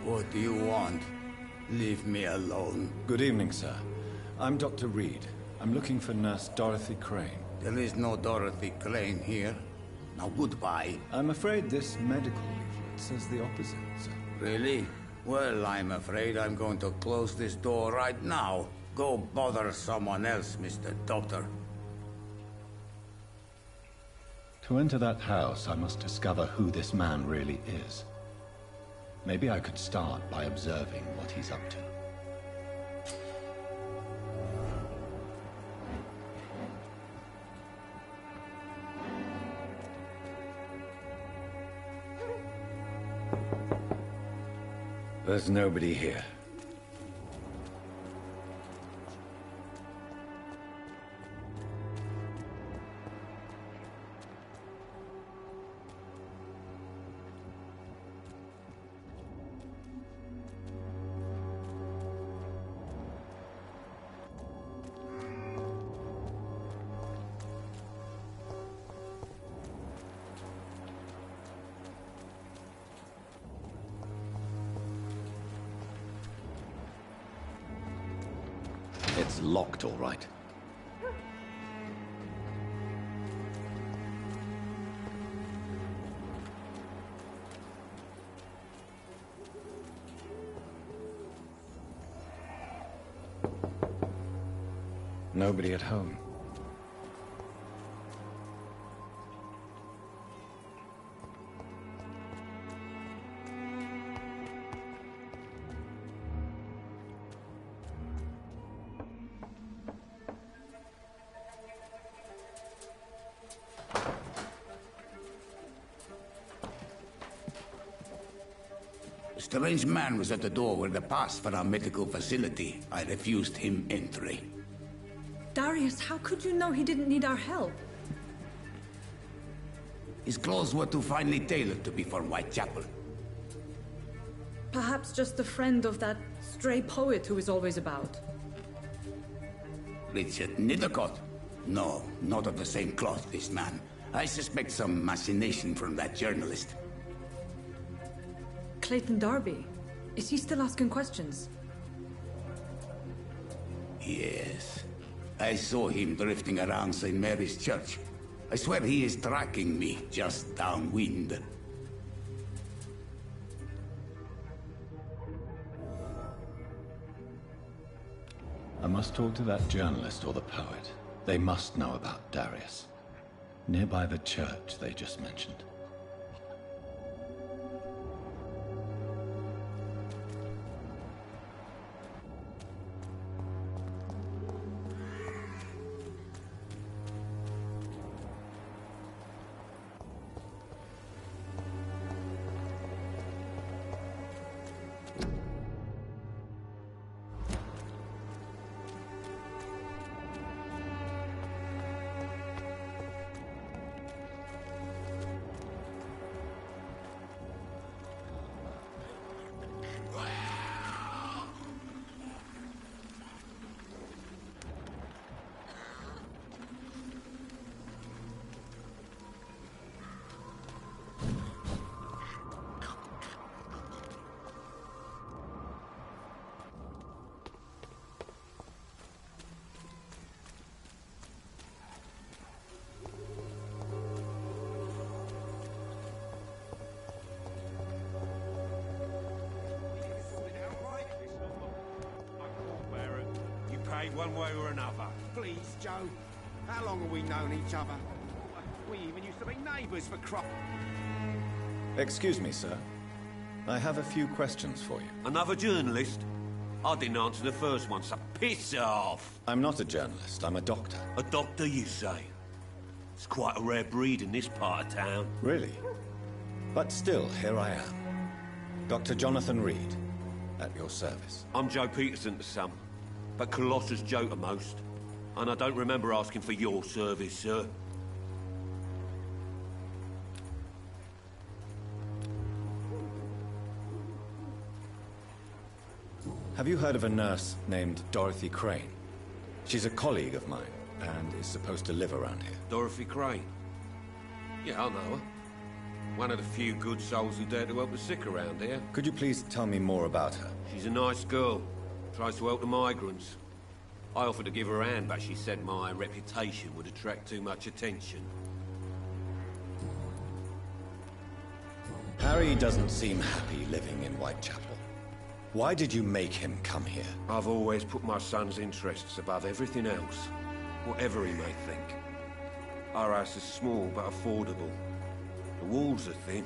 What do you want? Leave me alone. Good evening, sir. I'm Dr. Reed. I'm looking for Nurse Dorothy Crane. There is no Dorothy Crane here. Now goodbye. I'm afraid this medical leaflet says the opposite, sir. Really? Well, I'm afraid I'm going to close this door right now. Go bother someone else, Mr. Doctor. To enter that house, I must discover who this man really is. Maybe I could start by observing what he's up to. There's nobody here. It's locked, all right. Nobody at home. A strange man was at the door with a pass for our medical facility. I refused him entry. Darius, how could you know he didn't need our help? His clothes were too finely tailored to be for Whitechapel. Perhaps just a friend of that stray poet who is always about. Richard Nithercott? No, not of the same cloth, this man. I suspect some machination from that journalist. Clayton Darby. Is he still asking questions? Yes. I saw him drifting around St. Mary's Church. I swear he is tracking me just downwind. I must talk to that journalist or the poet. They must know about Darius. Nearby the church they just mentioned. One way or another. Please, Joe. How long have we known each other? We even used to be neighbours for crap. Excuse me, sir. I have a few questions for you. Another journalist? I didn't answer the first one, so piss off! I'm not a journalist, I'm a doctor. A doctor, you say? It's quite a rare breed in this part of town. Really? But still, here I am. Dr. Jonathan Reed, at your service. I'm Joe Peterson to some, but Colossus Joe to most. And I don't remember asking for your service, sir. Have you heard of a nurse named Dorothy Crane? She's a colleague of mine, and is supposed to live around here. Dorothy Crane? Yeah, I know her. One of the few good souls who dare to help the sick around here. Could you please tell me more about her? She's a nice girl. Tries to help the migrants. I offered to give her a hand, but she said my reputation would attract too much attention. Harry doesn't seem happy living in Whitechapel. Why did you make him come here? I've always put my son's interests above everything else, whatever he may think. Our house is small but affordable. The walls are thin,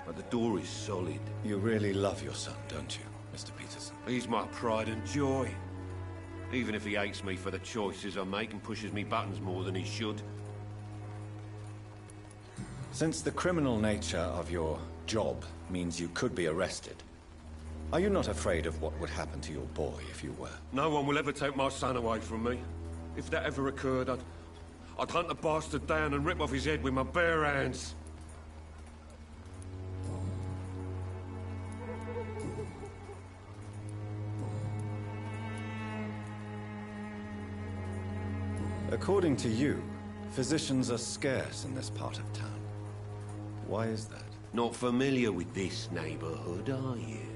but the door is solid. You really love your son, don't you, Mr. Peterson? He's my pride and joy. Even if he hates me for the choices I make and pushes me buttons more than he should. Since the criminal nature of your job means you could be arrested, are you not afraid of what would happen to your boy if you were? No one will ever take my son away from me. If that ever occurred, I'd hunt the bastard down and rip off his head with my bare hands. According to you, physicians are scarce in this part of town. Why is that? Not familiar with this neighborhood, are you?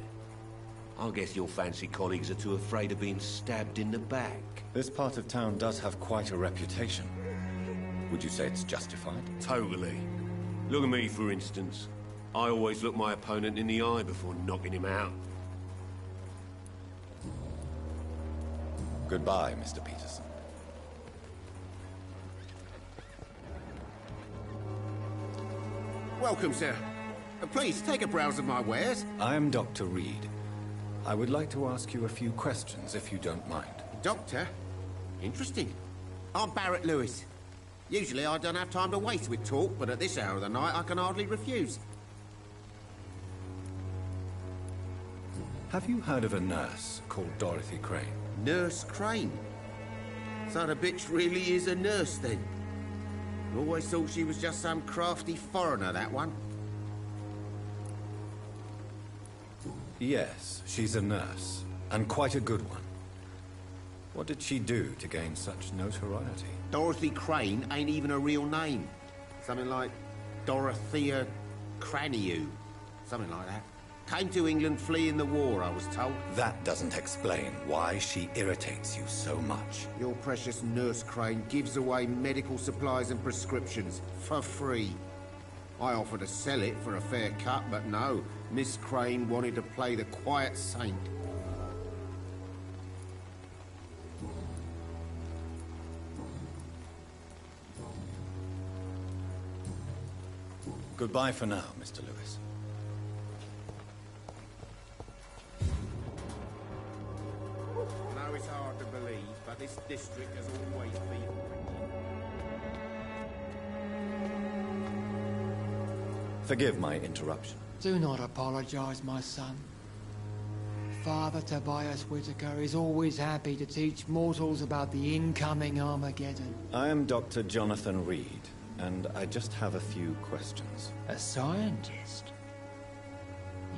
I guess your fancy colleagues are too afraid of being stabbed in the back. This part of town does have quite a reputation. Would you say it's justified? Totally. Look at me, for instance. I always look my opponent in the eye before knocking him out. Goodbye, Mr. Peterson. Welcome, sir. Please, take a browse of my wares. I am Dr. Reed. I would like to ask you a few questions, if you don't mind. Doctor? Interesting. I'm Barrett Lewis. Usually I don't have time to waste with talk, but at this hour of the night I can hardly refuse. Have you heard of a nurse called Dorothy Crane? Nurse Crane? So the bitch really is a nurse, then? Always thought she was just some crafty foreigner, that one. Yes, she's a nurse, and quite a good one. What did she do to gain such notoriety? Dorothy Crane ain't even a real name. Something like Dorothea Craniu. Something like that. Came to England fleeing the war, I was told. That doesn't explain why she irritates you so much. Your precious Nurse Crane gives away medical supplies and prescriptions for free. I offered to sell it for a fair cut, but no. Miss Crane wanted to play the quiet saint. Goodbye for now, Mr. Lewis. I know it's hard to believe, but this district has always been... Forgive my interruption. Do not apologize, my son. Father Tobias Whitaker is always happy to teach mortals about the incoming Armageddon. I am Dr. Jonathan Reed, and I just have a few questions. A scientist?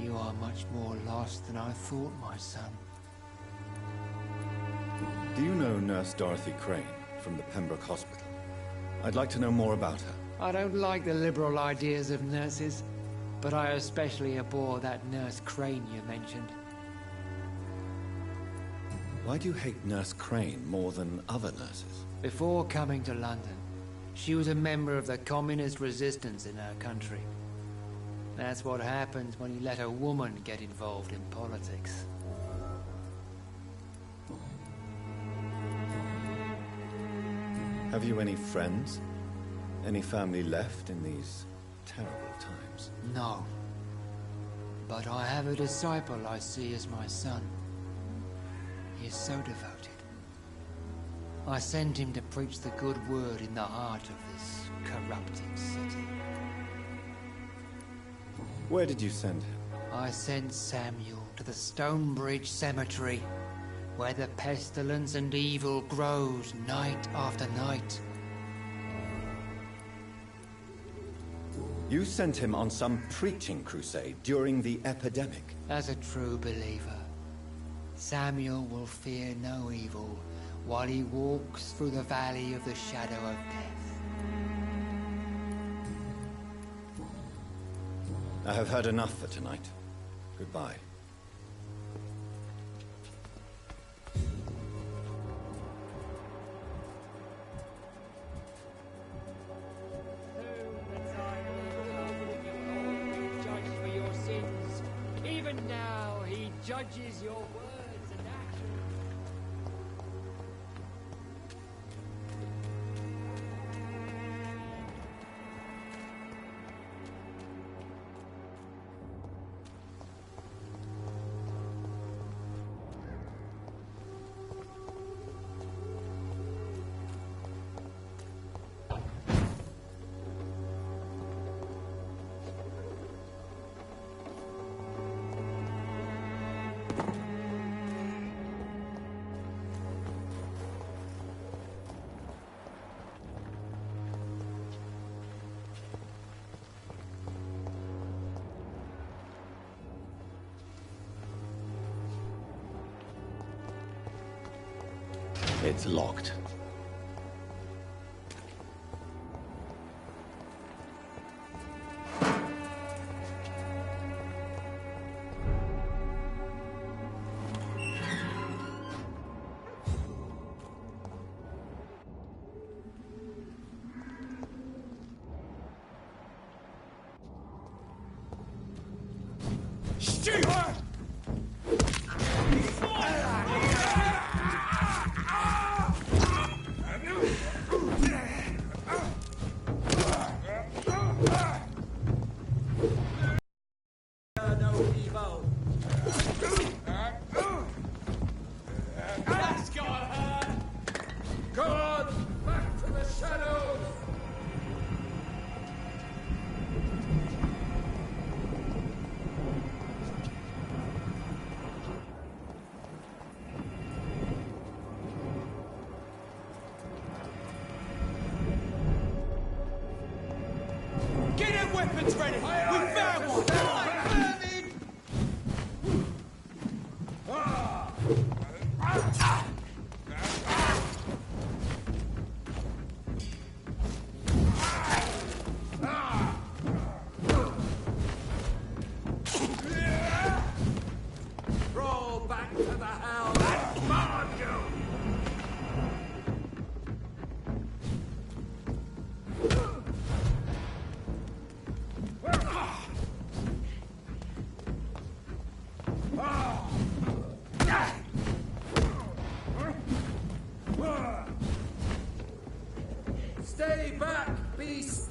You are much more lost than I thought, my son. Do you know Nurse Dorothy Crane from the Pembroke Hospital? I'd like to know more about her. I don't like the liberal ideas of nurses, but I especially abhor that Nurse Crane you mentioned. Why do you hate Nurse Crane more than other nurses? Before coming to London, she was a member of the communist resistance in her country. That's what happens when you let a woman get involved in politics. Have you any friends? Any family left in these terrible times? No. But I have a disciple I see as my son. He is so devoted. I send him to preach the good word in the heart of this corrupted city. Where did you send him? I sent Samuel to the Stonebridge Cemetery, where the pestilence and evil grows night after night. You sent him on some preaching crusade during the epidemic. As a true believer, Samuel will fear no evil while he walks through the valley of the shadow of death. I have heard enough for tonight. Goodbye. Judged for your sins. Even now, he judges your words and actions. It's locked. Get them weapons ready! We found one! Roll back to the house and guard you! Stay back, beast!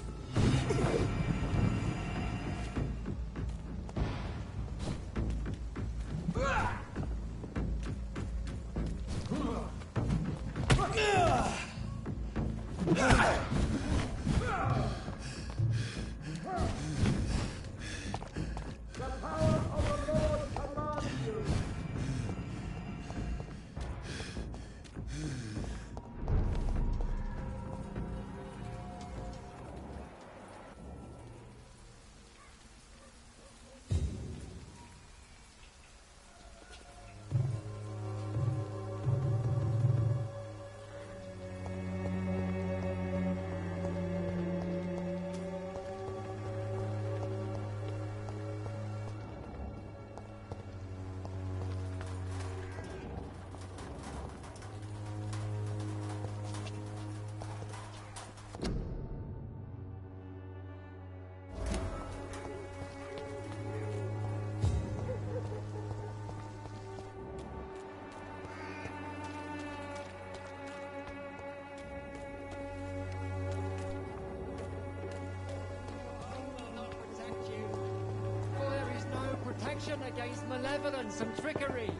Against malevolence and trickery.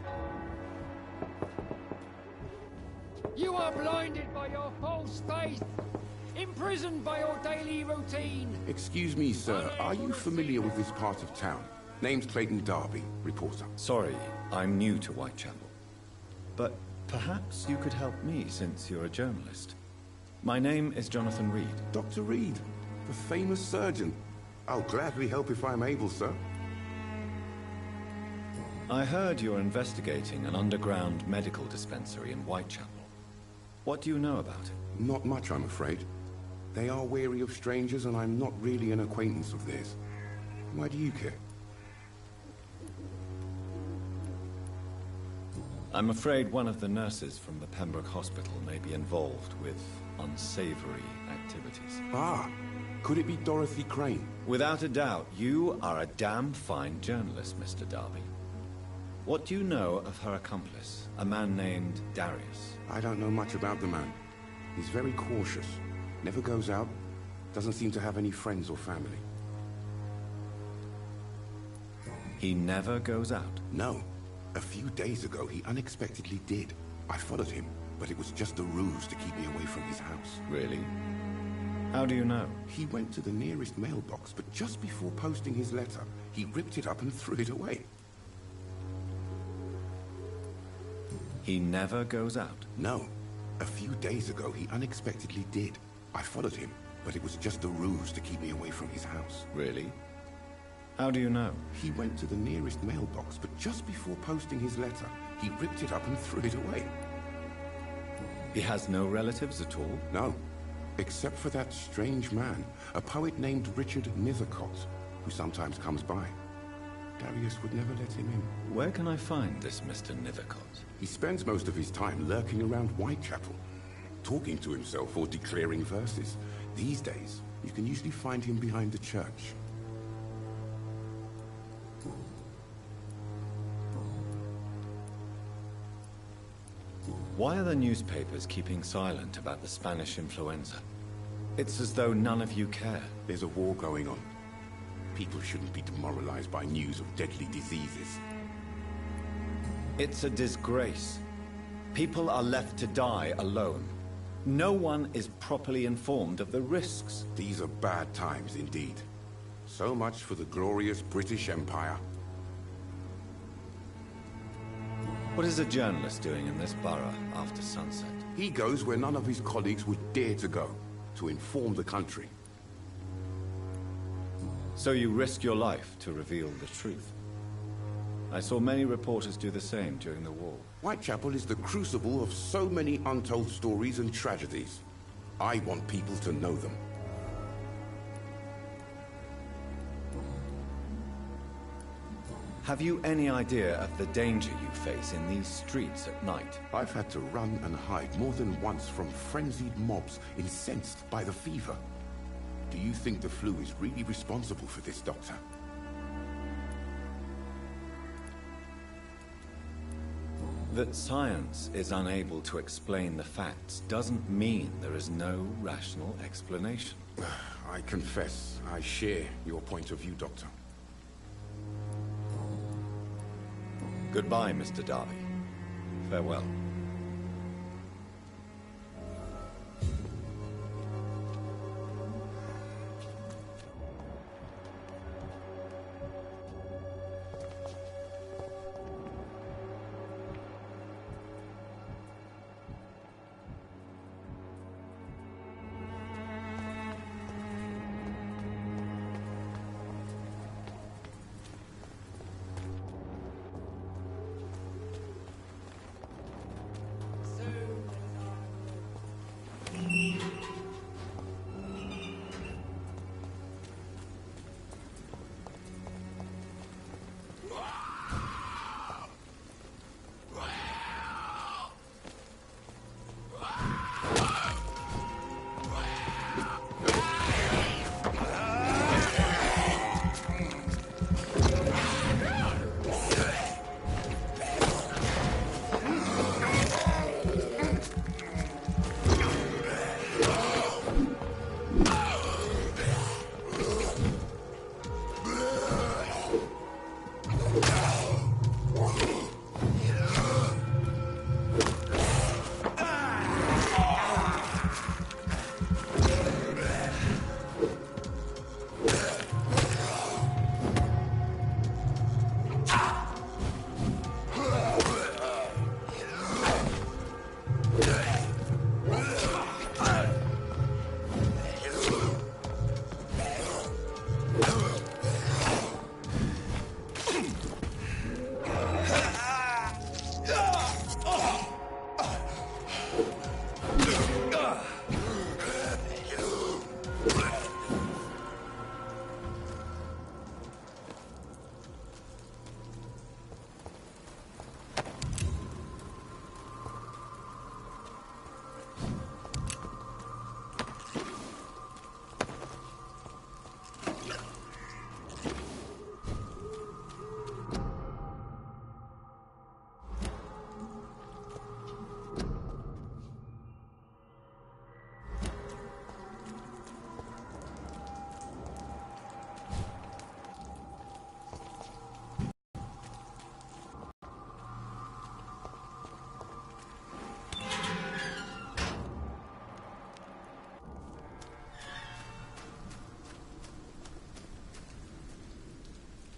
You are blinded by your false faith, imprisoned by your daily routine. Excuse me, sir. Are you familiar with this part of town? Name's Clayton Darby, reporter. Sorry, I'm new to Whitechapel. But perhaps you could help me since you're a journalist. My name is Jonathan Reed. Dr. Reed, the famous surgeon. I'll gladly help if I'm able, sir. I heard you're investigating an underground medical dispensary in Whitechapel. What do you know about it? Not much, I'm afraid. They are wary of strangers, and I'm not really an acquaintance of theirs. Why do you care? I'm afraid one of the nurses from the Pembroke Hospital may be involved with unsavory activities. Ah, could it be Dorothy Crane? Without a doubt, you are a damn fine journalist, Mr. Darby. What do you know of her accomplice, a man named Darius? I don't know much about the man. He's very cautious. Never goes out. Doesn't seem to have any friends or family. He never goes out? No. A few days ago, he unexpectedly did. I followed him, but it was just a ruse to keep me away from his house. Really? How do you know? He went to the nearest mailbox, but just before posting his letter, he ripped it up and threw it away. He never goes out? No. A few days ago, he unexpectedly did. I followed him, but it was just a ruse to keep me away from his house. Really? How do you know? He went to the nearest mailbox, but just before posting his letter, he ripped it up and threw it away. He has no relatives at all? No. Except for that strange man, a poet named Richard Nethercott, who sometimes comes by. Darius would never let him in. Where can I find this Mr. Nethercott? He spends most of his time lurking around Whitechapel, talking to himself or declaring verses. These days, you can usually find him behind the church. Why are the newspapers keeping silent about the Spanish influenza? It's as though none of you care. There's a war going on. People shouldn't be demoralized by news of deadly diseases. It's a disgrace. People are left to die alone. No one is properly informed of the risks. These are bad times indeed. So much for the glorious British Empire. What is a journalist doing in this borough after sunset? He goes where none of his colleagues would dare to go, to inform the country. So you risk your life to reveal the truth. I saw many reporters do the same during the war. Whitechapel is the crucible of so many untold stories and tragedies. I want people to know them. Have you any idea of the danger you face in these streets at night? I've had to run and hide more than once from frenzied mobs incensed by the fever. Do you think the flu is really responsible for this, Doctor? That science is unable to explain the facts doesn't mean there is no rational explanation. I confess, I share your point of view, Doctor. Goodbye, Mr. Darby. Farewell.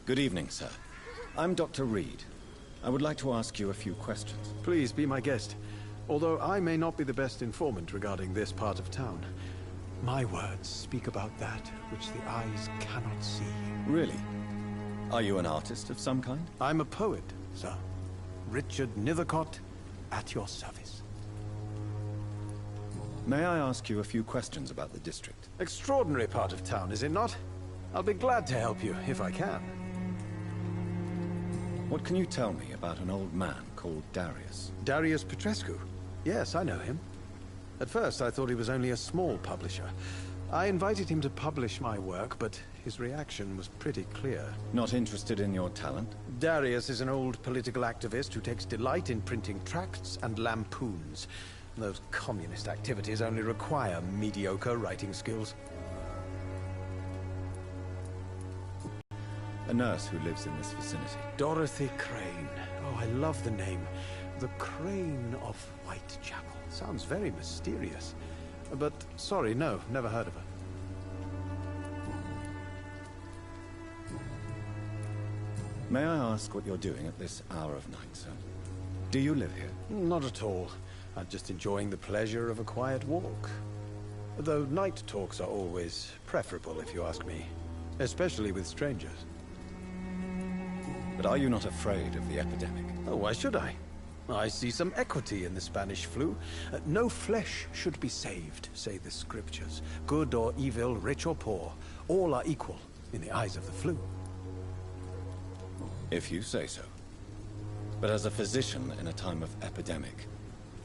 Good evening, sir. I'm Dr. Reed. I would like to ask you a few questions. Please be my guest. Although I may not be the best informant regarding this part of town, my words speak about that which the eyes cannot see. Really? Are you an artist of some kind? I'm a poet, sir. Richard Nethercott, at your service. May I ask you a few questions about the district? Extraordinary part of town, is it not? I'll be glad to help you, if I can. What can you tell me about an old man called Darius? Darius Petrescu? Yes, I know him. At first, I thought he was only a small publisher. I invited him to publish my work, but his reaction was pretty clear. Not interested in your talent? Darius is an old political activist who takes delight in printing tracts and lampoons. Those communist activities only require mediocre writing skills. A nurse who lives in this vicinity. Dorothy Crane. Oh, I love the name. The Crane of Whitechapel. Sounds very mysterious. But, sorry, no, never heard of her. May I ask what you're doing at this hour of night, sir? Do you live here? Not at all. I'm just enjoying the pleasure of a quiet walk. Though night talks are always preferable, if you ask me. Especially with strangers. But are you not afraid of the epidemic? Oh, why should I? I see some equity in the Spanish flu. No flesh should be saved, say the scriptures. Good or evil, rich or poor, all are equal in the eyes of the flu. If you say so. But as a physician in a time of epidemic,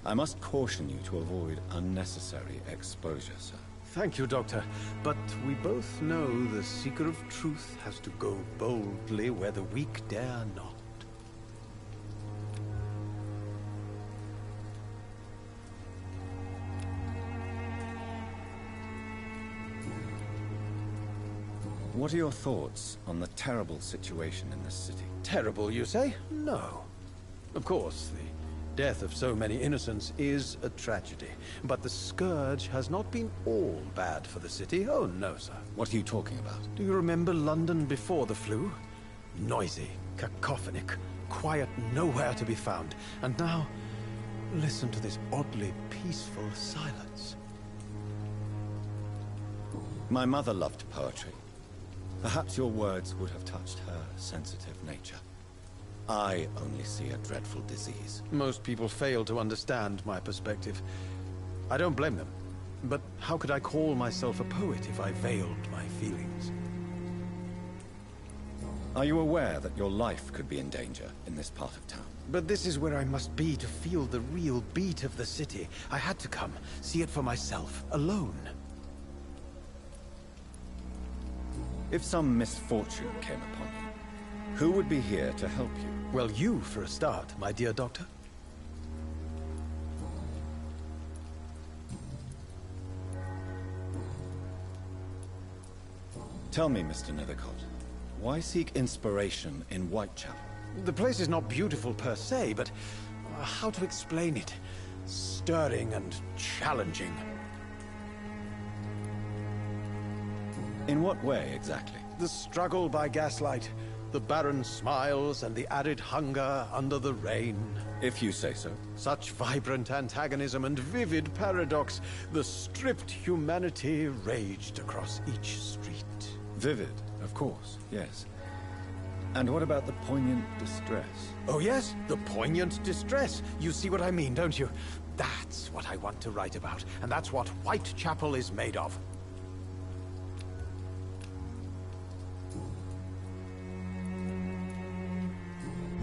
I must caution you to avoid unnecessary exposure, sir. Thank you, Doctor. But we both know the seeker of truth has to go boldly where the weak dare not. What are your thoughts on the terrible situation in this city? Terrible, you say? No. Of course, the death of so many innocents is a tragedy. But the scourge has not been all bad for the city. Oh, no, sir. What are you talking about? Do you remember London before the flu? Noisy, cacophonic, quiet nowhere to be found. And now, listen to this oddly peaceful silence. My mother loved poetry. Perhaps your words would have touched her sensitive nature. I only see a dreadful disease. Most people fail to understand my perspective. I don't blame them. But how could I call myself a poet if I veiled my feelings? Are you aware that your life could be in danger in this part of town? But this is where I must be to feel the real beat of the city. I had to come, see it for myself, alone. If some misfortune came upon you, who would be here to help you? Well, you for a start, my dear doctor. Tell me, Mr. Nethercott, why seek inspiration in Whitechapel? The place is not beautiful per se, but how to explain it? Stirring and challenging. In what way, exactly? The struggle by gaslight, the barren smiles, and the added hunger under the rain. If you say so. Such vibrant antagonism and vivid paradox. The stripped humanity raged across each street. Vivid, of course, yes. And what about the poignant distress? Oh yes, the poignant distress. You see what I mean, don't you? That's what I want to write about, and that's what Whitechapel is made of.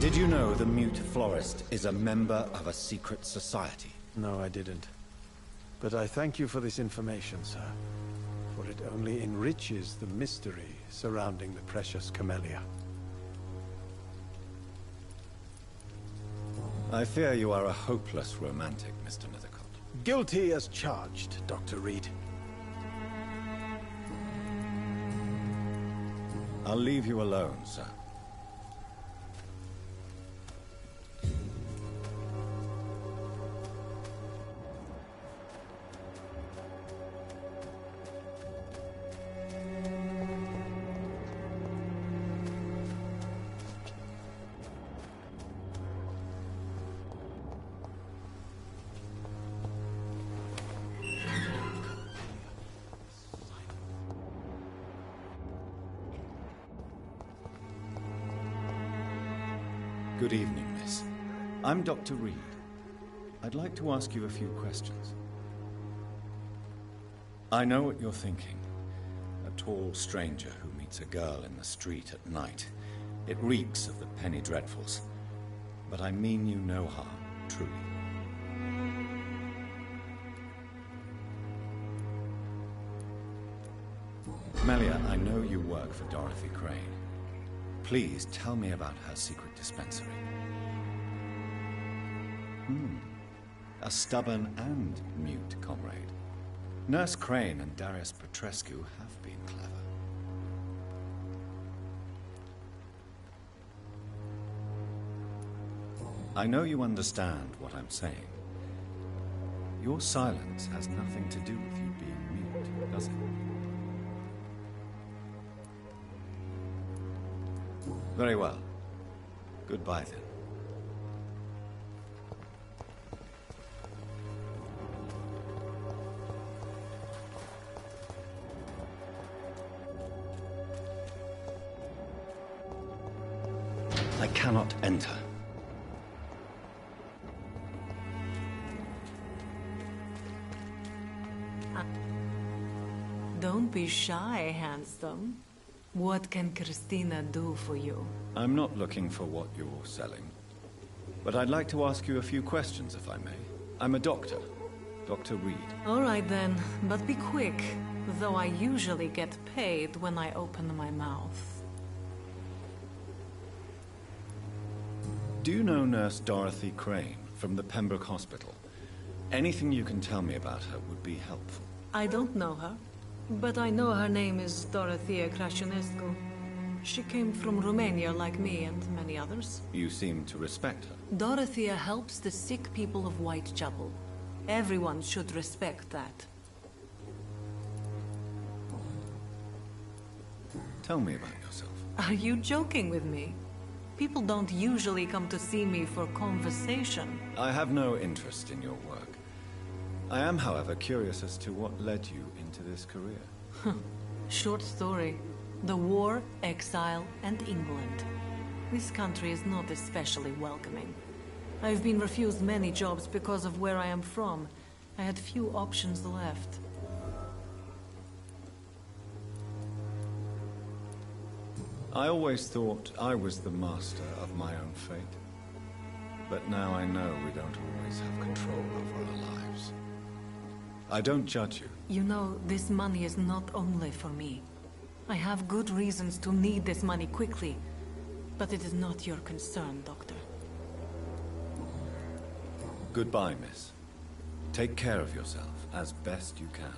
Did you know the Mute Florist is a member of a secret society? No, I didn't. But I thank you for this information, sir. For it only enriches the mystery surrounding the precious camellia. I fear you are a hopeless romantic, Mr. Nethercott. Guilty as charged, Dr. Reed. I'll leave you alone, sir. Good evening, miss. I'm Dr. Reed. I'd like to ask you a few questions. I know what you're thinking. A tall stranger who meets a girl in the street at night. It reeks of the penny dreadfuls. But I mean you no harm, truly. Melia, I know you work for Dorothy Crane. Please tell me about her secret dispensary. A stubborn and mute comrade. Nurse Crane and Darius Petrescu have been clever. I know you understand what I'm saying. Your silence has nothing to do with you being mute, does it? Very well. Goodbye, then. I cannot enter. Don't be shy, handsome. What can Christina do for you? I'm not looking for what you're selling. But I'd like to ask you a few questions, if I may. I'm a doctor. Dr. Reed. All right then, but be quick. Though I usually get paid when I open my mouth. Do you know Nurse Dorothy Crane from the Pembroke Hospital? Anything you can tell me about her would be helpful. I don't know her, but I know her name is Dorothea Crăciunescu. She came from Romania like me and many others. You seem to respect her. Dorothea helps the sick people of Whitechapel. Everyone should respect that. Tell me about yourself. Are you joking with me? People don't usually come to see me for conversation. I have no interest in your work. I am, however, curious as to what led you into this career. Short story. The war, exile, and England. This country is not especially welcoming. I've been refused many jobs because of where I am from. I had few options left. I always thought I was the master of my own fate. But now I know we don't always have control over our lives. I don't judge you. You know, this money is not only for me. I have good reasons to need this money quickly. But it is not your concern, Doctor. Goodbye, miss. Take care of yourself as best you can.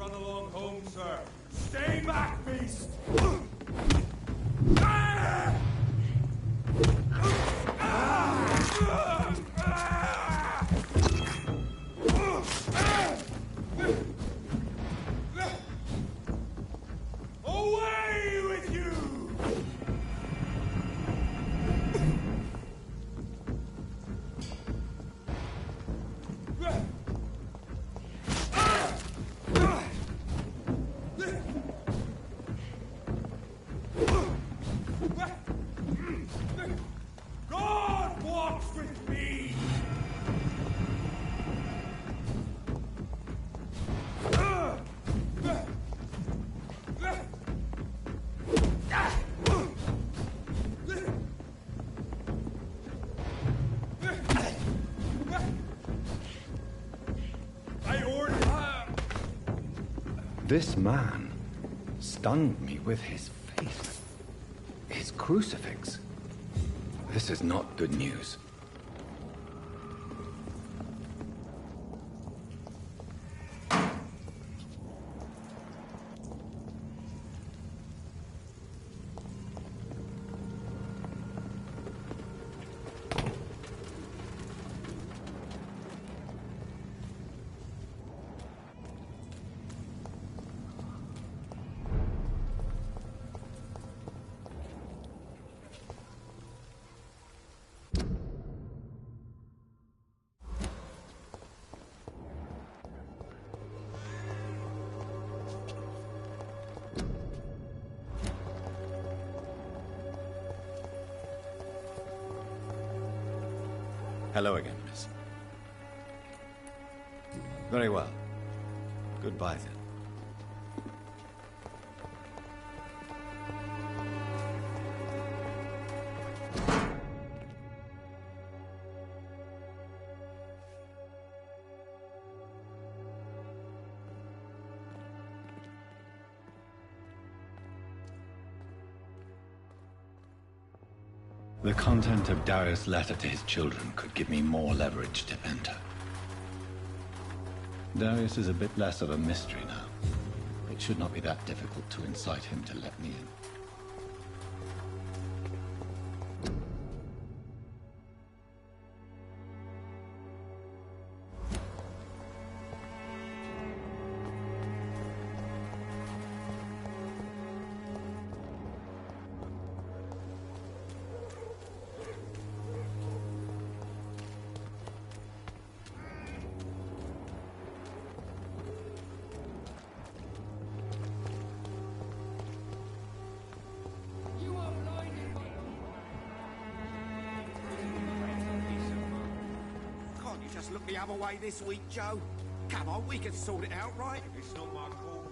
run along home, sir. Stay back, beast! Away with you! God walks with me! I order. This man stunned me with his face. His crucifix. This is not good news. Hello again, miss. Very well. Goodbye, then. The content of Darius' letter to his children could give me more leverage to enter. Darius is a bit less of a mystery now. It should not be that difficult to incite him to let me in. Can't you just look the other way this week, Joe? Come on, we can sort it out, right? It's not my call.